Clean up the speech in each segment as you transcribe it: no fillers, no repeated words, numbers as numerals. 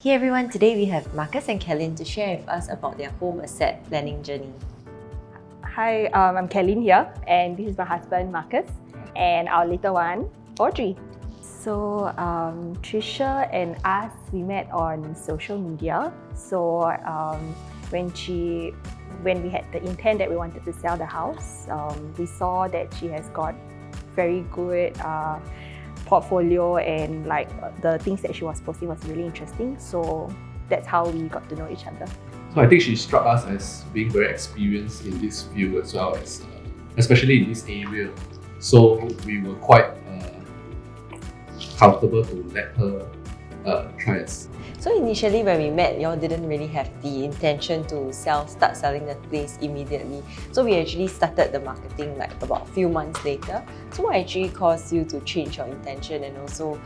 Hey everyone, today we have Marcus and Kellyn to share with us about their home asset planning journey. Hi, I'm Kellyn here, and this is my husband Marcus, and our little one, Audrey. So, Tricia and us, we met on social media. So, when we had the intent that we wanted to sell the house, we saw that she has got very good portfolio, and like the things that she was posting was really interesting. So that's how we got to know each other. So I think she struck us as being very experienced in this field as well as, especially in this area. So we were quite comfortable to let her try us. So initially when we met, y'all didn't really have the intention to start selling the place immediately. So we actually started the marketing like about a few months later. So what actually caused you to change your intention and also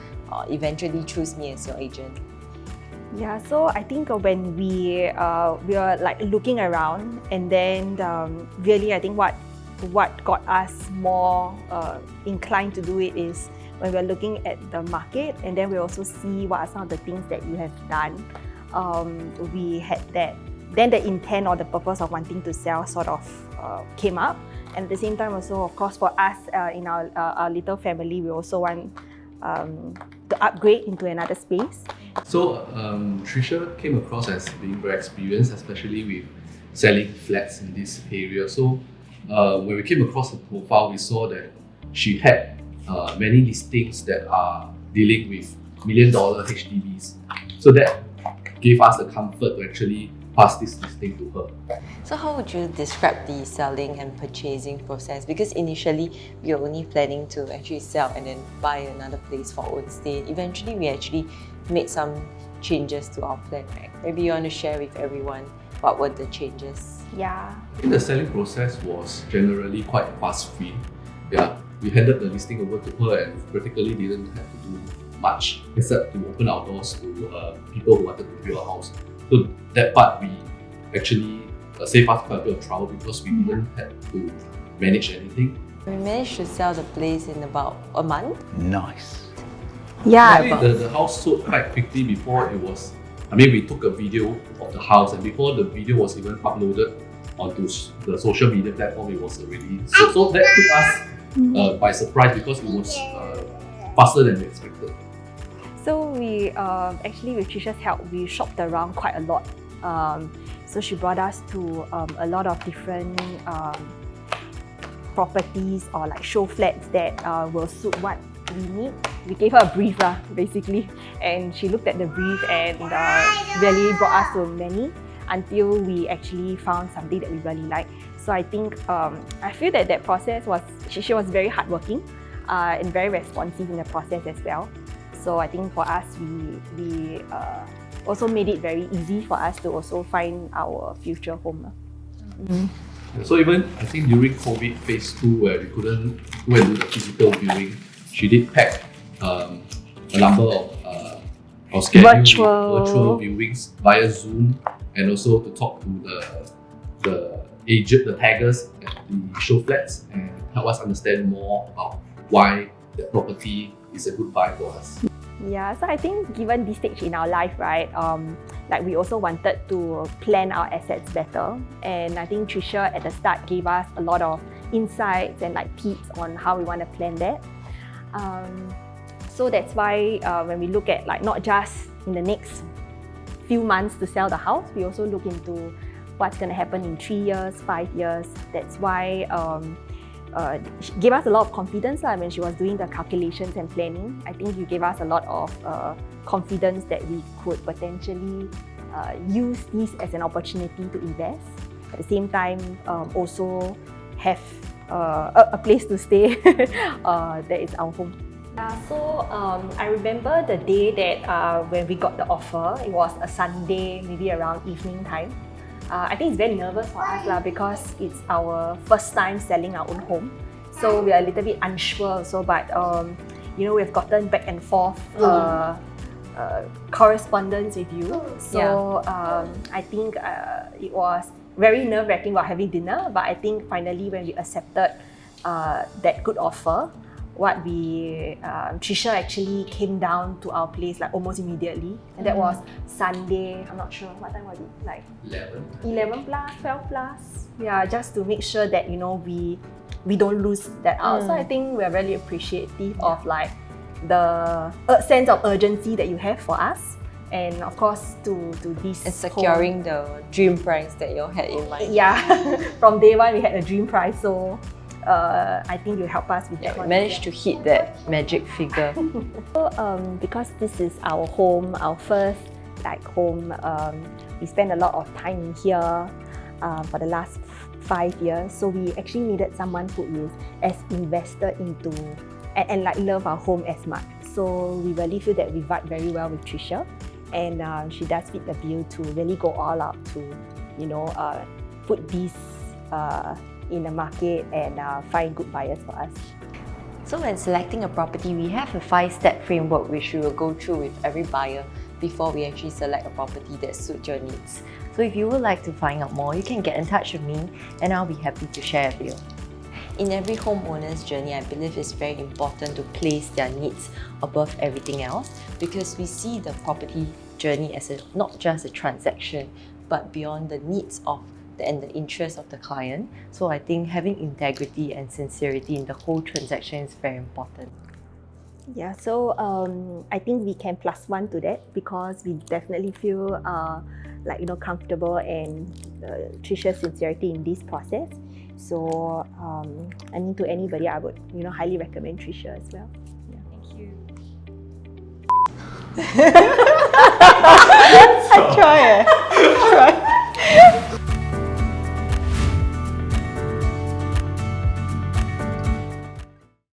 eventually choose me as your agent? Yeah, so I think when we were like looking around, and then really I think what got us more inclined to do it is when we're looking at the market, and then we also see what are some of the things that you have done. We had that, then the intent or the purpose of wanting to sell sort of came up. And at the same time also, of course, for us in our little family, we also want to upgrade into another space. So Tricia came across as being very experienced, especially with selling flats in this area. So when we came across her profile, we saw that she had many listings that are dealing with $1 million HDBs. So that gave us the comfort to actually pass this listing to her. So how would you describe the selling and purchasing process? Because initially we were only planning to actually sell and then buy another place for our own stay. Eventually we actually made some changes to our plan, right? Maybe you want to share with everyone what were the changes? Yeah. I think the selling process was generally quite fast-free. Yeah, we handed the listing over to her and practically didn't have to do much except to open our doors to people who wanted to view our house. So that part we actually saved us quite a bit of trouble because we didn't have to manage anything. We managed to sell the place in about a month. Nice. Yeah. Actually, the house sold quite quickly before it was. I mean, we took a video of the house, and before the video was even uploaded onto the social media platform, it was already sold. So that took us by surprise because it was faster than we expected. So we actually, with Tricia's help, we shopped around quite a lot. So she brought us to a lot of different properties or like show flats that will suit what we need. We gave her a brief basically, and she looked at the brief and really brought us to many until we actually found something that we really like. So I think I feel that process was, she was very hardworking and very responsive in the process as well. So I think for us, we also made it very easy for us to also find our future home. So even I think during COVID phase 2, where we couldn't go and do the physical viewing, she did pack a number of scheduled virtual viewings via Zoom, and also to talk to the agent, the taggers at the show flats, and help us understand more about why the property is a good buy for us. Yeah, so I think given this stage in our life, right, like we also wanted to plan our assets better, and I think Tricia at the start gave us a lot of insights and like tips on how we want to plan that. So that's why when we look at like not just in the next few months to sell the house, we also look into what's going to happen in 3 years, 5 years. That's why she gave us a lot of confidence when she was doing the calculations and planning. I think you gave us a lot of confidence that we could potentially use this as an opportunity to invest. At the same time, also have a place to stay that is our home. So I remember the day that when we got the offer, it was a Sunday, maybe around evening time. I think it's very nervous for us because it's our first time selling our own home. So we are a little bit unsure also, but you know, we've gotten back and forth correspondence with you. So I think it was very nerve-wracking while having dinner, but I think finally when we accepted that good offer, what we Tricia actually came down to our place like almost immediately, and that was Sunday. I'm not sure what time was it, like 11 plus, 12 plus. Yeah, just to make sure that we don't lose that out. So I think we're really appreciative of like the sense of urgency that you have for us, and of course to this And securing the dream price that you all had in mind. Yeah, from day one we had a dream price, so I think you help us with that We one. managed to hit that magic figure. So because this is our home, our first like home, we spend a lot of time here for the last 5 years. So we actually needed someone who is as invested into and like love our home as much. So we really feel that we vibe very well with Tricia, and she does fit the bill to really go all out to put this in the market and find good buyers for us. So when selecting a property, we have a 5-step framework which we will go through with every buyer before we actually select a property that suits your needs. So if you would like to find out more, you can get in touch with me and I'll be happy to share with you. In every homeowner's journey, I believe it's very important to place their needs above everything else, because we see the property journey as not just a transaction, but beyond the needs and the interests of the client. So I think having integrity and sincerity in the whole transaction is very important. Yeah, so I think we can +1 to that, because we definitely feel comfortable and Tricia's sincerity in this process. So I mean, to anybody, I would highly recommend Tricia as well. Yeah. Thank you. I try.